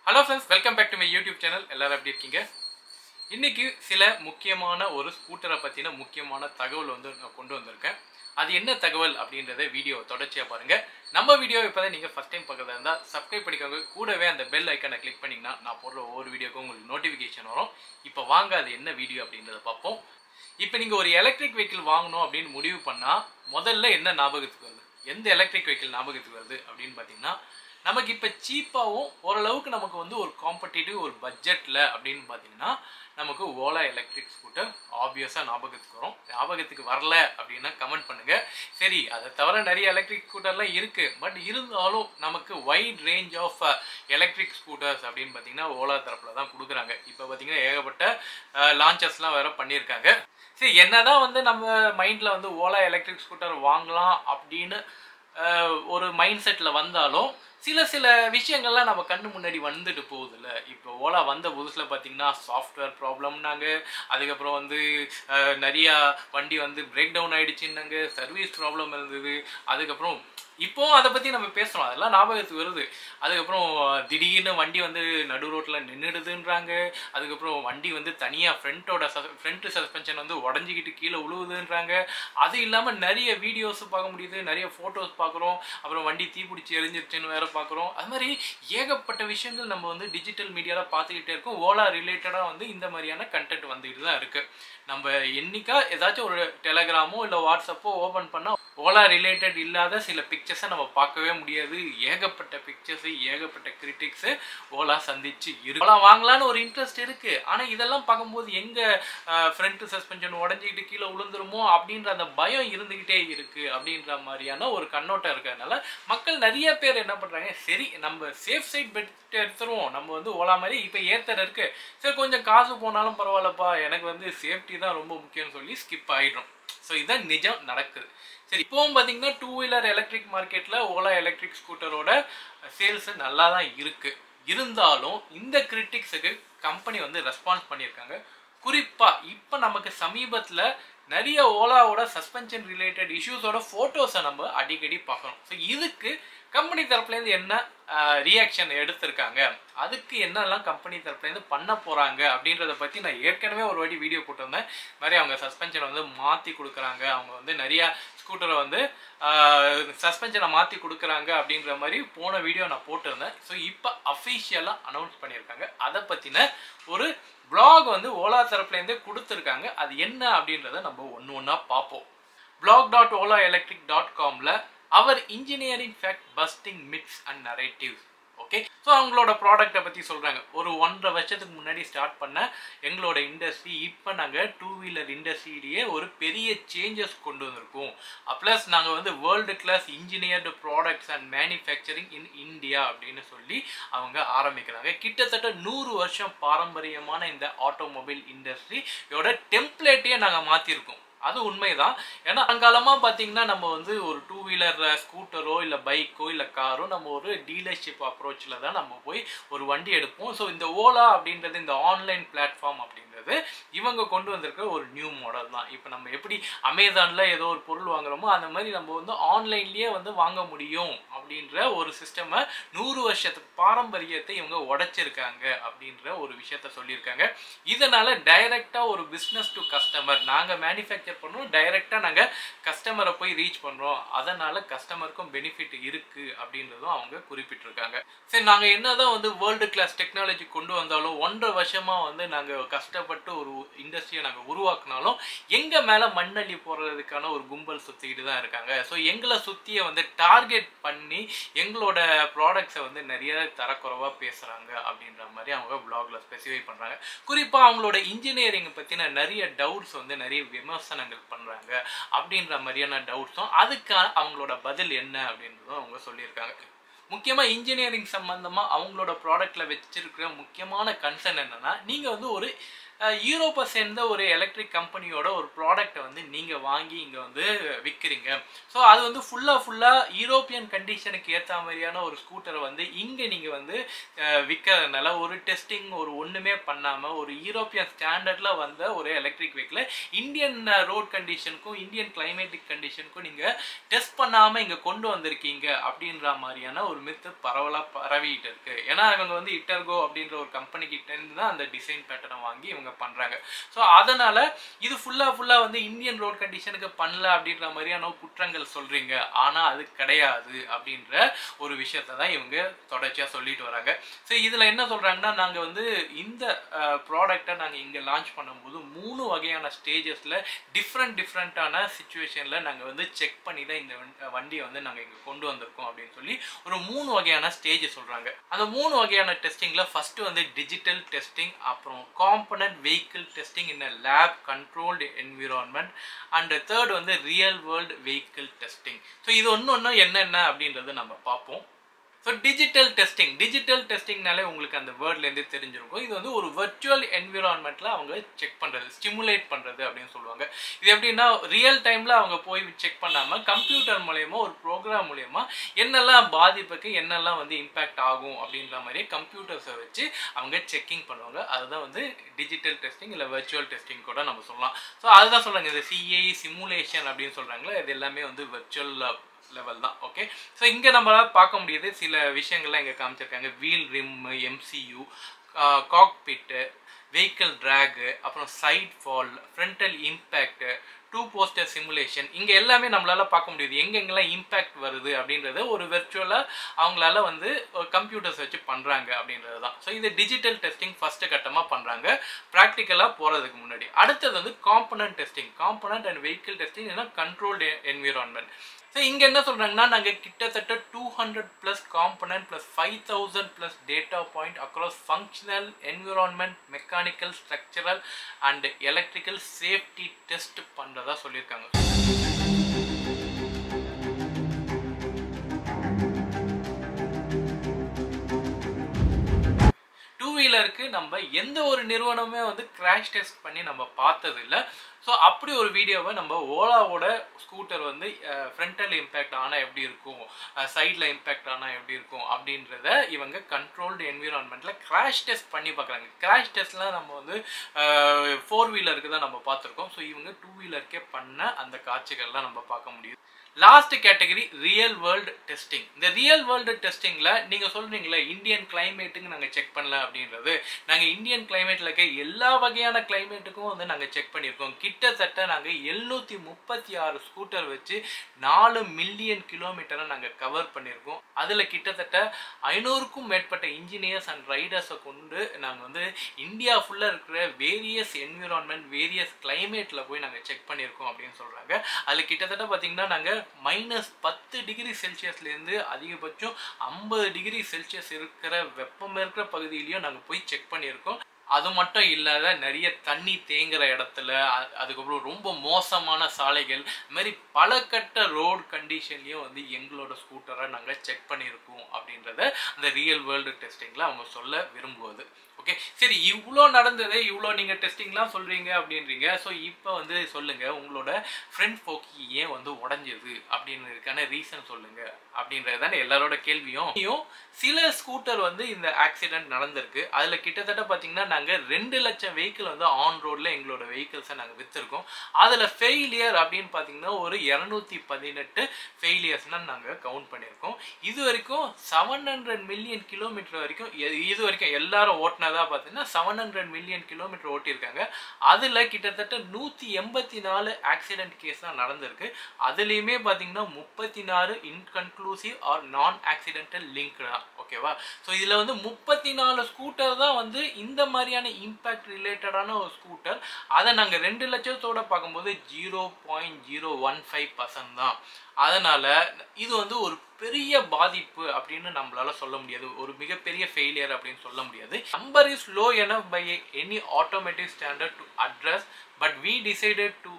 Hello friends, welcome back to my YouTube channel. எல்லாரும் எப்படி இருக்கீங்க? இன்னைக்கு சில முக்கியமான ஒரு ஸ்கூட்டரை பத்தின முக்கியமான தகவல் நான் கொண்டு வந்திருக்கேன். அது என்ன தகவல் அப்படின்றத வீடியோ தொடர்ச்சியா பாருங்க. நம்ம வீடியோ இப்பதான் நீங்க ஃபர்ஸ்ட் டைம் பார்க்கறதா இருந்தா சப்ஸ்கிரைப் பண்ணிக்கோங்க. கூடவே அந்த பெல் ஐகானை கிளிக் பண்ணீங்கன்னா நான் போடுற ஒவ்வொரு வீடியோக்கும் உங்களுக்கு நோட்டிஃபிகேஷன் வரும். இப்போ வாங்க அது என்ன வீடியோ அப்படின்றத பார்ப்போம். இப்போ நீங்க ஒரு எலக்ட்ரிக் வெஹிக்கிள் வாங்கணும் அப்படின்னு முடிவு பண்ணா முதல்ல என்ன ஞாபகத்துக்கு வருது? எந்த எலக்ட்ரிக் வெஹிக்கிள் ஞாபகத்துக்கு வருது அப்படின்னு பாத்தீங்கன்னா நமக்கு இப்போ சீப்பாகவும் ஓரளவுக்கு நமக்கு ஒரு காம்படிட்டிவ் ஒரு பட்ஜெட்டில் அப்படின்னு பார்த்தீங்கன்னா நமக்கு ஓலா எலக்ட்ரிக் ஸ்கூட்டர் ஆப்வியஸாக ஞாபகத்துக்கு வரும். ஞாபகத்துக்கு வரல அப்படின்னா கமெண்ட் பண்ணுங்கள். சரி, அதை தவிர நிறைய எலக்ட்ரிக் ஸ்கூட்டர்லாம் இருக்குது. பட் இருந்தாலும் நமக்கு wide range of electric scooters அப்படின்னு பார்த்தீங்கன்னா ஓலா தரப்பில் தான் கொடுக்குறாங்க. இப்போ பார்த்தீங்கன்னா ஏகப்பட்ட லான்ச்சஸ்லாம் வேறு பண்ணியிருக்காங்க. சரி, என்னதான் நம்ம மைண்டில் ஓலா எலக்ட்ரிக் ஸ்கூட்டர் வாங்கலாம் அப்படின்னு ஒரு மைண்ட் செட்டில் வந்தாலும் சில விஷயங்கள்லாம் நம்ம கண்ணு முன்னாடி வந்துட்டு போகுதுல்ல. இப்போ ஓலா வந்த புதுசில் பார்த்தீங்கன்னா சாஃப்ட்வேர் ப்ராப்ளம்னாங்க, அதுக்கப்புறம் நிறையா வண்டி பிரேக் டவுன் ஆகிடுச்சுன்னாங்க, சர்வீஸ் ப்ராப்ளம் இருந்தது. அதுக்கப்புறம் இப்போ அதை பற்றி நம்ம பேசுகிறோம், அதெல்லாம் ஞாபகத்துக்கு வருது. அதுக்கப்புறம் திடீர்னு வண்டி நடு ரோட்டில் நின்றுடுதுன்றாங்க. அதுக்கப்புறம் வண்டி தனியாக ஃப்ரண்ட் சஸ்பென்ஷன் உடஞ்சிக்கிட்டு கீழே உழுவுதுன்றாங்க. அது இல்லாமல் நிறைய வீடியோஸ் பார்க்க முடியுது, நிறைய ஃபோட்டோஸ் பார்க்குறோம். அப்புறம் வண்டி தீப்பிடிச்சி எரிஞ்சிருச்சுன்னு வேற பார்க்குறோம். அது மாதிரி ஏகப்பட்ட விஷயங்கள் நம்ம டிஜிட்டல் மீடியாவில் பார்த்துக்கிட்டே இருக்கோம். ஓலா ரிலேட்டடாக இந்த மாதிரியான கண்டென்ட் வந்துக்கிட்டு தான் இருக்குது. நம்ம என்னைக்கா ஏதாச்சும் ஒரு டெலகிராமோ இல்லை வாட்ஸ்அப்போ ஓப்பன் பண்ணால் ஓலா ரிலேட்டட் இல்லாத சில பிக்சர்ஸை நம்ம பார்க்கவே முடியாது. ஏகப்பட்ட பிக்சர்ஸ், ஏகப்பட்ட கிரிட்டிக்ஸ் ஓலா சந்திச்சு இருக்கு. ஓலா வாங்கலான்னு ஒரு இன்ட்ரெஸ்ட் இருக்கு. ஆனால் இதெல்லாம் பார்க்கும்போது எங்க ஃப்ரண்ட் சஸ்பென்ஷன் உடஞ்சிக்கிட்டு கீழே விழுந்துருமோ அப்படின்ற அந்த பயம் இருந்துகிட்டே இருக்கு அப்படின்ற மாதிரியான ஒரு கண்ணோட்டம் இருக்கிறதுனால மக்கள் நிறைய பேர் என்ன பண்றாங்க, சரி நம்ம சேஃப் சைட் பெட் எடுத்துருவோம், நம்ம ஓலா மாதிரி இப்போ ஏத்தர் இருக்கு, சரி கொஞ்சம் காசு போனாலும் பரவாயில்லப்பா, எனக்கு சேஃப்டி தான் ரொம்ப முக்கியம்னு சொல்லி ஸ்கிப் ஆயிடும். ஸோ இதுதான் நிஜம் நடக்குது. சரி, இப்போவும் பார்த்தீங்கன்னா 2 வீலர் எலக்ட்ரிக் மார்க்கெட்டில் ஓலா எலக்ட்ரிக் ஸ்கூட்டரோட சேல்ஸ் நல்லா தான் இருக்குது. இருந்தாலும் இந்த கிரிட்டிக்ஸுக்கு கம்பெனி ரெஸ்பான்ஸ் பண்ணியிருக்காங்க. குறிப்பாக இப்போ நமக்கு சமீபத்தில் நிறைய ஓலாவோட சஸ்பென்ஷன் ரிலேட்டட் இஷ்யூஸோட ஃபோட்டோஸை நம்ம அடிக்கடி பார்க்குறோம். ஸோ இதுக்கு கம்பெனி தரப்புலேருந்து என்ன ரியாக்ஷன் எடுத்திருக்காங்க, அதுக்கு என்னெல்லாம் கம்பெனி தரப்புலேருந்து பண்ண போகிறாங்க அப்படின்றத பற்றி நான் ஏற்கனவே ஒரு வாட்டி வீடியோ போட்டிருந்தேன். நிறைய அவங்க சஸ்பென்ஷனை மாற்றி கொடுக்குறாங்க, அவங்க நிறையா ஸ்கூட்டரை சஸ்பென்ஷனை மாற்றி கொடுக்குறாங்க அப்படின்ற மாதிரி போன வீடியோ நான் போட்டிருந்தேன். ஸோ இப்போ அஃபிஷியலாக அனௌன்ஸ் பண்ணியிருக்காங்க. அதை பற்றின ஒரு blog ஓலா தரப்புலேருந்தே கொடுத்துருக்காங்க. அது என்ன அப்படின்றத நம்ம ஒன்று ஒன்றா பார்ப்போம். blog.olaelectric.comல அவர் engineering fact busting myths and narratives. Okay, so அவங்களோட ப்ராடக்டை பற்றி சொல்கிறாங்க. ஒரு 1.5 வருஷத்துக்கு முன்னாடி ஸ்டார்ட் பண்ண எங்களோட இண்டஸ்ட்ரி இப்போ நாங்கள் 2 வீலர் இண்டஸ்ட்ரியிலேயே ஒரு பெரிய சேஞ்சஸ் கொண்டு வந்திருக்கோம். ப்ளஸ் நாங்கள் world class engineered products and manufacturing in India அப்படின்னு சொல்லி அவங்க ஆரம்பிக்கிறாங்க. கிட்டத்தட்ட 100 வருஷம் பாரம்பரியமான இந்த ஆட்டோமொபைல் இண்டஸ்ட்ரியோட டெம்ப்ளேட்டையே நாங்கள் மாற்றிருக்கோம். அது உண்மைதான். ஏன்னா அங்காலமாக பார்த்தீங்கன்னா நம்ம ஒரு 2 வீலர் ஸ்கூட்டரோ இல்லை பைக்கோ இல்லை காரோ நம்ம ஒரு டீலர்ஷிப் அப்ரோச்சில் தான் நம்ம போய் ஒரு வண்டி எடுப்போம். ஸோ இந்த ஓலா அப்படின்றது, இந்த ஆன்லைன் பிளாட்ஃபார்ம் அப்படின்றது இவங்க கொண்டு வந்திருக்க ஒரு நியூ மாடல் தான். இப்போ நம்ம எப்படி அமேசானில் ஏதோ ஒரு பொருள் வாங்குறோமோ அந்த மாதிரி நம்ம ஆன்லைன்லேயே வாங்க முடியும் அப்படின்ற ஒரு சிஸ்டமை 100 வருஷத்து பாரம்பரியத்தை இவங்க உடைச்சிருக்காங்க அப்படின்ற ஒரு விஷயத்த சொல்லியிருக்காங்க. இதனால டைரக்டாக ஒரு பிஸ்னஸ் டு கஸ்டமர், நாங்கள் மேனுஃபேக்சர் பண்ணுறோம், டைரெக்டாக நாங்கள் கஸ்டமரை போய் ரீச் பண்ணுறோம், அதனால் கஸ்டமருக்கும் பெனிஃபிட் இருக்குது அப்படின்றதும் அவங்க குறிப்பிட்டிருக்காங்க. சரி, நாங்கள் என்னதான் வேர்ல்டு கிளாஸ் டெக்னாலஜி கொண்டு வந்தாலும் 1.5 வருஷமாக நாங்கள் கஷ்டப்பட்டு ஒரு இண்டஸ்ட்ரியை நாங்கள் உருவாக்குனாலும் எங்கள் மேலே மண்ணள்ளி போடுறதுக்கான ஒரு கும்பல் சுற்றிக்கிட்டு தான் இருக்காங்க. ஸோ எங்களை சுற்றிய டார்கெட் பண்ணி எங்களோட ப்ராடக்ட்ஸை நிறைய தரக்குறைவாக பேசுகிறாங்க அப்படின்ற மாதிரி அவங்க பிளாகில் ஸ்பெசிஃபை பண்ணுறாங்க. குறிப்பாக அவங்களோட இன்ஜினியரிங் பற்றின நிறைய டவுட்ஸ் நிறைய விமர்சனங்கள் பண்றாங்க அப்படின்ற மாதிரியான டவுட்ஸும் அதுக்கான அவங்களோட பதில் என்ன அப்படின்றதும் அவங்க சொல்லியிருக்காங்க. முக்கியமா இன்ஜினியரிங் சம்பந்தமா அவங்களோட ப்ராடக்ட்ல வச்சிருக்கிற முக்கியமான கன்சர்ன் என்னன்னா, நீங்க ஒரு யூரோப்பை சேர்ந்த ஒரு எலக்ட்ரிக் கம்பெனியோட ஒரு ப்ராடக்ட்டை வந்து நீங்கள் வாங்கி இங்கே வந்து விற்கிறீங்க. ஸோ அது வந்து ஃபுல்லாக யூரோப்பியன் கண்டிஷனுக்கு ஏற்ற மாதிரியான ஒரு ஸ்கூட்டரை வந்து இங்கே நீங்கள் வந்து விற்கிறதுனால ஒரு டெஸ்டிங் ஒரு ஒன்றுமே பண்ணாமல் ஒரு யூரோப்பியன் ஸ்டாண்டர்டில் வந்த ஒரு எலக்ட்ரிக் வெஹிக்கிளை இந்தியன் ரோட் கண்டிஷனுக்கும் இந்தியன் கிளைமேட்டிக் கண்டிஷனுக்கும் நீங்கள் டெஸ்ட் பண்ணாமல் இங்கே கொண்டு வந்திருக்கீங்க அப்படின்ற மாதிரியான ஒரு மித்து பரவலாக பரவிட்டு இருக்கு. ஏன்னா இவங்க வந்து இட்டர்கோ அப்படின்ற ஒரு கம்பெனி கிட்ட இருந்து தான் அந்த டிசைன் பேட்டர்னை வாங்கி இவங்க பண்றாங்க. ஸோ அதனால இது ஃபுல்லா வந்து இந்தியன் ரோட் கண்டிஷனுக்கு பண்ணல அப்படின்ற மாதிரியான குற்றங்கள் சொல்றீங்க. ஆனா அது கிடையாது அப்படின்ற ஒரு விஷயத்தை தான் இவங்க தொடர்ச்சியா சொல்லிட்டு வராங்க. ஸோ இதுல என்ன சொல்றாங்கன்னா, நாங்க வந்து இந்த ப்ராடக்டை நாங்க இங்க லான்ச் பண்ணும்போது 3 வகையான ஸ்டேஜஸ்ல டிஃப்ரெண்டான சிச்சுவேஷன்ல நாங்க வந்து செக் பண்ணி தான் இந்த வண்டியை வந்து நாங்க இங்க கொண்டு வந்திருக்கோம் அப்படின்னு சொல்லி ஒரு 3 வகையான ஸ்டேஜ் சொல்றாங்க. அந்த 3 வகையான டெஸ்டிங்ல ஃபர்ஸ்ட் வந்து டிஜிட்டல் டெஸ்டிங், அப்புறம் component vehicle testing in a lab controlled environment, and third வந்து real world vehicle testing. So இது ஒன்று என்னென்ன அப்படின்றத நம்ம பார்ப்போம். ஸோ டிஜிட்டல் டெஸ்டிங்னாலே உங்களுக்கு அந்த வேர்ட்லேருந்தே தெரிஞ்சிருக்கும். இது வந்து ஒரு வர்ச்சுவல் என்விரான்மெண்ட்டில் அவங்க செக் பண்ணுறது, ஸ்டிமுலேட் பண்ணுறது அப்படின்னு சொல்லுவாங்க. இது எப்படின்னா ரியல் டைமில் அவங்க போய் செக் பண்ணாமல் கம்ப்யூட்டர் மூலயமா ஒரு ப்ரோக்ராம் மூலயமா என்னெல்லாம் பாதிப்புக்கு என்னெல்லாம் வந்து இம்பேக்ட் ஆகும் அப்படின்ற மாதிரி கம்ப்யூட்டர்ஸை வச்சு அவங்க செக்கிங் பண்ணுவாங்க. அதுதான் வந்து டிஜிட்டல் டெஸ்டிங் இல்லை வர்ச்சுவல் டெஸ்டிங் கூட நம்ம சொல்லலாம். ஸோ அதுதான் சொல்கிறாங்க, இந்த சிஏ சிமுலேஷன் அப்படின்னு சொல்கிறாங்களே, இது எல்லாமே வந்து வர்ச்சுவல் லெவல் தான். ஓகே, ஸோ இங்கே நம்மளால பார்க்க முடியுது சில விஷயங்கள்லாம் இங்கே காமிச்சிருக்காங்க. Wheel rim, MCU, cockpit, vehicle drag, அப்புறம் side fall, frontal impact, 2 poster simulation. இங்கே எல்லாமே நம்மளால பார்க்க முடியுது எங்கெங்கெல்லாம் இம்பேக்ட் வருது அப்படின்றது ஒரு வெர்ச்சுவலாக அவங்களால வந்து கம்ப்யூட்டர்ஸ் வச்சு பண்ணுறாங்க அப்படின்றது தான். ஸோ இது டிஜிட்டல் டெஸ்டிங் ஃபர்ஸ்ட் கட்டமாக பண்ணுறாங்க ப்ராக்டிக்கலாக போகிறதுக்கு முன்னாடி. அடுத்தது வந்து component testing, component and vehicle testing, ஏன்னா கண்ட்ரோல்டு என்விரான்மெண்ட். ஸோ இங்கே என்ன சொல்கிறாங்கன்னா, நாங்கள் கிட்டத்தட்ட 200+ component plus 5000+ data point across functional, environment, mechanical, structural and electrical safety test பண்ணுறதா சொல்லியிருக்காங்க. டூவீலருக்கு நம்ம எந்த ஒரு நிறுவனமே வந்து கிராஷ் டெஸ்ட் பண்ணி நம்ம பார்த்ததில்லை. ஸோ அப்படி ஒரு வீடியோவை நம்ம ஓலாவோட ஸ்கூட்டர் வந்து ஃப்ரண்டல் இம்பேக்ட் ஆனால் எப்படி இருக்கும், சைடில் இம்பேக்ட் ஆனால் எப்படி இருக்கும் அப்படின்றத இவங்க கண்ட்ரோல்டு என்விரான்மெண்ட்டில் கிராஷ் டெஸ்ட் பண்ணி பார்க்குறாங்க. கிராஷ் டெஸ்ட்லாம் நம்ம வந்து 4 வீலருக்கு தான் நம்ம பார்த்துருக்கோம். ஸோ இவங்க 2 வீலருக்கே பண்ண அந்த காட்சிகள்லாம் நம்ம பார்க்க முடியுது. Last category real world testing. இந்த ரியல் வேர்ல்டு டெஸ்டிங்கில் நீங்கள் சொல்கிறீங்களே இந்தியன் கிளைமேட்டுக்கு நாங்கள் செக் பண்ணல அப்படின்றது, நாங்கள் இந்தியன் கிளைமேட்டில் இருக்க எல்லா வகையான கிளைமேட்டுக்கும் வந்து நாங்கள் செக் பண்ணியிருக்கோம். கிட்டத்தட்ட நாங்கள் 736 ஸ்கூட்டர் வச்சு 4 மில்லியன் கிலோமீட்டரை நாங்கள் கவர் பண்ணியிருக்கோம். அதில் கிட்டத்தட்ட 500க்கும் மேற்பட்ட இன்ஜினியர்ஸ் அண்ட் ரைடர்ஸை கொண்டு நாங்கள் வந்து இந்தியா ஃபுல்லாக இருக்கிற வேரியஸ் என்விரான்மெண்ட், வேரியஸ் கிளைமேட்டில் போய் நாங்கள் செக் பண்ணியிருக்கோம் அப்படின்னு சொல்கிறாங்க. அதில் கிட்டத்தட்ட பார்த்தீங்கன்னா நாங்கள் -10 டிகிரி செல்சியஸ்லேருந்து அதிகபட்சம் 50 டிகிரி செல்சியஸ் இருக்கிற வெப்பம் இருக்கிற பகுதியிலையும் நாங்கள் போய் செக் பண்ணியிருக்கோம். அது மட்டும் இல்லாத நிறைய தண்ணி தேங்குற இடத்துல, அதுக்கப்புறம் ரொம்ப மோசமான சாலைகள், இது மாதிரி பல கட்ட ரோடு கண்டிஷன்லையும் வந்து எங்களோட ஸ்கூட்டரை நாங்கள் செக் பண்ணியிருக்கோம் அப்படின்றத அந்த ரியல் வேர்ல்டு டெஸ்டிங்கில் அவங்க சொல்ல விரும்புவது. ஓகே, சரி, இவ்வளோ நடந்தது, இவ்வளோ நீங்கள் டெஸ்டிங்லாம் சொல்கிறீங்க அப்படின்றீங்க. ஸோ இப்போ வந்து சொல்லுங்கள், உங்களோட ஃப்ரண்ட் ஃபோக்கி ஏன் வந்து உடஞ்சிது அப்படின்றதுக்கான ரீசன் சொல்லுங்கள் அப்படின்றது தானே எல்லாரோட கேள்வியும். சில ஸ்கூட்டர் வந்து இந்த ஆக்சிடென்ட் நடந்திருக்கு. அதில் கிட்டத்தட்ட பார்த்தீங்கன்னா நாங்கள் 2 லட்சம் வெஹிக்கிள் வந்து ஆன் ரோடில் எங்களோட வெஹிக்கிள்ஸை நாங்கள் விற்றுருக்கோம். அதில் ஃபெயிலியர் அப்படின்னு பார்த்தீங்கன்னா ஒரு 218 ஃபெயிலியர்ஸ்னால் நாங்கள் கவுண்ட் பண்ணியிருக்கோம். இது வரைக்கும் 700 மில்லியன் கிலோமீட்டர் வரைக்கும் இது வரைக்கும் எல்லாரும் ஓட்டினதா பார்த்தீங்கன்னா 700 மில்லியன் கிலோமீட்டர் ஓட்டியிருக்காங்க. அதில் கிட்டத்தட்ட 184 ஆக்சிடென்ட் கேஸ் தான் நடந்திருக்கு. அதுலேயுமே பார்த்தீங்கன்னா 34 இன்கன்க்ளூசிவ் ஆர் நான் ஆக்சிடென்டல் லிங்க் தான். ஓகேவா? ஸோ இதில் வந்து 34 ஸ்கூட்டர் தான் வந்து இந்த மாதிரியான இம்பேக்ட் ரிலேட்டடான ஒரு ஸ்கூட்டர். அதை நாங்கள் 2 லட்சத்தோட பார்க்கும்போது 0.015% தான். அதனால இது வந்து ஒரு பெரிய பாதிப்பு அப்படின்னு நம்மளால சொல்ல முடியாது, ஒரு மிகப்பெரிய ஃபெயிலியர் அப்படின்னு சொல்ல முடியாது. Number is low enough by any automotive standard to address, but we decided to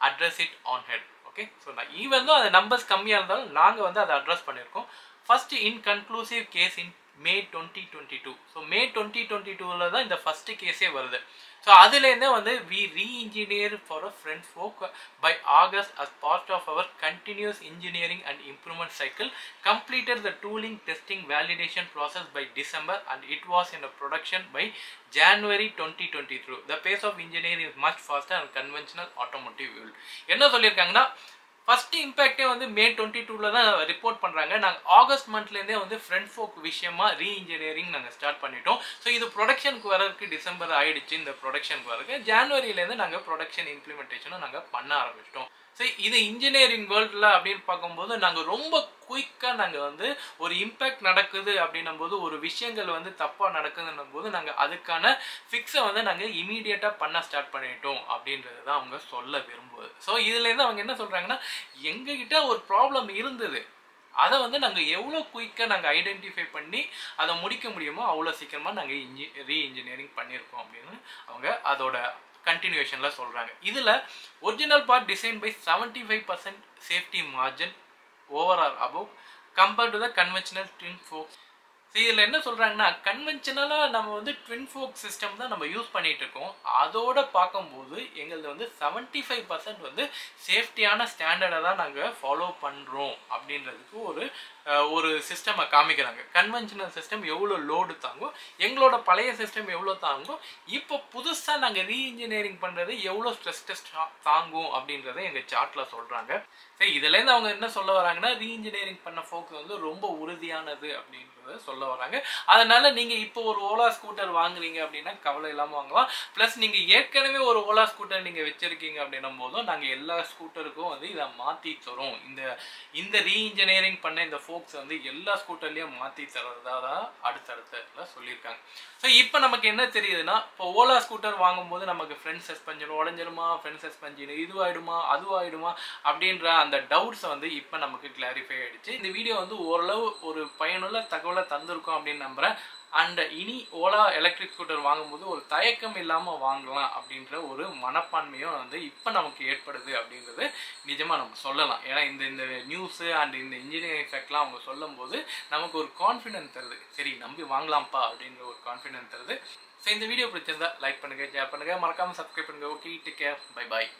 address it on head. Okay, so even தான் அந்த நம்பர்ஸ் கம்மியாக இருந்தாலும் நாங்கள் வந்து அதை அட்ரஸ் பண்ணியிருக்கோம். ஃபர்ஸ்ட் இன்கன்க்ளூசிவ் கேஸ் இன் மே 2022. ஸோ மே 2022 தான் இந்த ஃபர்ஸ்ட் கேஸே வருது. ஸோ அதுலேருந்தே வந்து we re-engineer for a front fork by August as part of our continuous engineering and improvement cycle, completed the tooling, testing, validation process by December, and it was in a production by January 2023. The pace of engineering is much faster than conventional automotive build. என்ன சொல்லியிருக்காங்கன்னா first இம்பேக்டே வந்து மே 22 தான் report பண்ணுறாங்க. நாங்கள் August மந்த்லேருந்தே வந்து front folk விஷயமா re-engineering நாங்கள் start பண்ணிட்டோம். ஸோ இது ப்ரொடக்ஷனுக்கு வரதுக்கு டிசம்பர் ஆயிடுச்சு. இந்த ப்ரொடக்ஷனுக்கு வரதுக்கு ஜான்வரியிலேருந்து நாங்கள் ப்ரொடக்ஷன் இம்ப்ளிமெண்டேஷனும் நாங்கள் பண்ண ஆரம்பிச்சிட்டோம். ஸோ இது இன்ஜினியரிங் வேர்ல்டில் அப்படின்னு பார்க்கும்போது நாங்கள் ரொம்ப குயிக்காக நாங்கள் வந்து ஒரு இம்பேக்ட் நடக்குது அப்படின்னும் போது, ஒரு விஷயங்கள் வந்து தப்பாக நடக்குதுன்னும் போது நாங்கள் அதுக்கான ஃபிக்ஸை வந்து நாங்கள் இமீடியட்டாக பண்ண ஸ்டார்ட் பண்ணிட்டோம் அப்படின்றது தான் அவங்க சொல்ல விரும்புவது. ஸோ இதுலேருந்து அவங்க என்ன சொல்கிறாங்கன்னா, எங்ககிட்ட ஒரு ப்ராப்ளம் இருந்தது, அதை வந்து நாங்கள் எவ்வளோ குயிக்காக நாங்கள் ஐடென்டிஃபை பண்ணி அதை முடிக்க முடியுமோ அவ்வளோ சீக்கிரமாக நாங்கள் ரீஇன்ஜினியரிங் பண்ணியிருக்கோம் அப்படின்னு அவங்க அதோட கண்டினியூஷனில் சொல்கிறாங்க. இதில் original part design by 75% safety margin overall above compared to the conventional twin fork. இதில் என்ன சொல்கிறாங்கன்னா, கன்வென்ஷனலாக நம்ம வந்து ட்வின் ஃபோக் சிஸ்டம் தான் நம்ம யூஸ் பண்ணிகிட்டு இருக்கோம். அதோடு பார்க்கும்போது எங்களது வந்து 75% வந்து சேஃப்டியான ஸ்டாண்டர்டை தான் நாங்கள் ஃபாலோ பண்ணுறோம் அப்படின்றதுக்கு ஒரு சிஸ்டமை காமிக்கிறாங்க. கன்வென்ஷனல் சிஸ்டம் எவ்வளோ லோடு தாங்கும், எங்களோட பழைய சிஸ்டம் எவ்வளோ தாங்கும், இப்போ புதுசாக நாங்கள் ரீஇன்ஜினியரிங் பண்ணுறது எவ்வளோ ஸ்ட்ரெஸ் டெஸ்ட் தாங்கும் அப்படின்றத எங்கள் சார்ட்டில் சொல்கிறாங்க. சரி, இதுலேருந்து அவங்க என்ன சொல்ல வராங்கன்னா, ரீஇன்ஜினியரிங் பண்ண ஃபோக்ஸ் வந்து ரொம்ப உறுதியானது அப்படின்றத சொல்ல வராங்க. அதனால நீங்கள் இப்போ ஒரு ஓலா ஸ்கூட்டர் வாங்குறீங்க அப்படின்னா கவலை இல்லாமல் வாங்கலாம். ப்ளஸ் நீங்கள் ஏற்கனவே ஒரு ஓலா ஸ்கூட்டர் நீங்கள் வச்சுருக்கீங்க அப்படின்னும் போதும் நாங்கள் எல்லா ஸ்கூட்டருக்கும் வந்து இதை மாற்றி தரோம். இந்த ரீஇன்ஜினியரிங் பண்ண இந்த ஃபோக்ஸ் வந்து எல்லா ஸ்கூட்டர்லேயும் மாற்றி தரதா தான் அடுத்தடுத்த சொல்லியிருக்காங்க. ஸோ இப்போ நமக்கு என்ன தெரியுதுன்னா, இப்போ ஓலா ஸ்கூட்டர் வாங்கும்போது நமக்கு ஃப்ரண்ட் சஸ்பென்ஷன் உடஞ்சிருமா, ஃப்ரண்ட் சஸ்பென்ஷன் இதுவாகிடுமா அதுவாகிடுமா அப்படின்ற அந்த டவுட்ஸை வந்து இப்போ நமக்கு கிளாரிஃபை ஆகிடுச்சு. இந்த வீடியோ வந்து ஓரளவு ஒரு பயனுள்ள தகவலை தந்திருக்கோம் அப்படின்னு நம்புகிறேன். அண்ட் இனி ஓலா எலக்ட்ரிக் ஸ்கூட்டர் வாங்கும்போது ஒரு தயக்கம் இல்லாமல் வாங்கலாம் அப்படின்ற ஒரு மனப்பான்மையும் வந்து இப்போ நமக்கு ஏற்படுது அப்படின்றது நிஜமாக நம்ம சொல்லலாம். ஏன்னா இந்த நியூஸு அண்ட் இந்த இன்ஜினியரிங் ஃபேக்ட்லாம் அவங்க சொல்லும் போது நமக்கு ஒரு கான்ஃபிடென்ஸ் தருது. சரி, நம்பி வாங்கலாம்ப்பா அப்படின்ற ஒரு கான்ஃபிடென்ஸ் தருது. ஸோ இந்த வீடியோ பிடிச்சிருந்தா லைக் பண்ணுங்கள், ஷேர் பண்ணுங்கள், மறக்காமல் சப்ஸ்கிரைப் பண்ணுங்கள். Okay, take care, bye bye.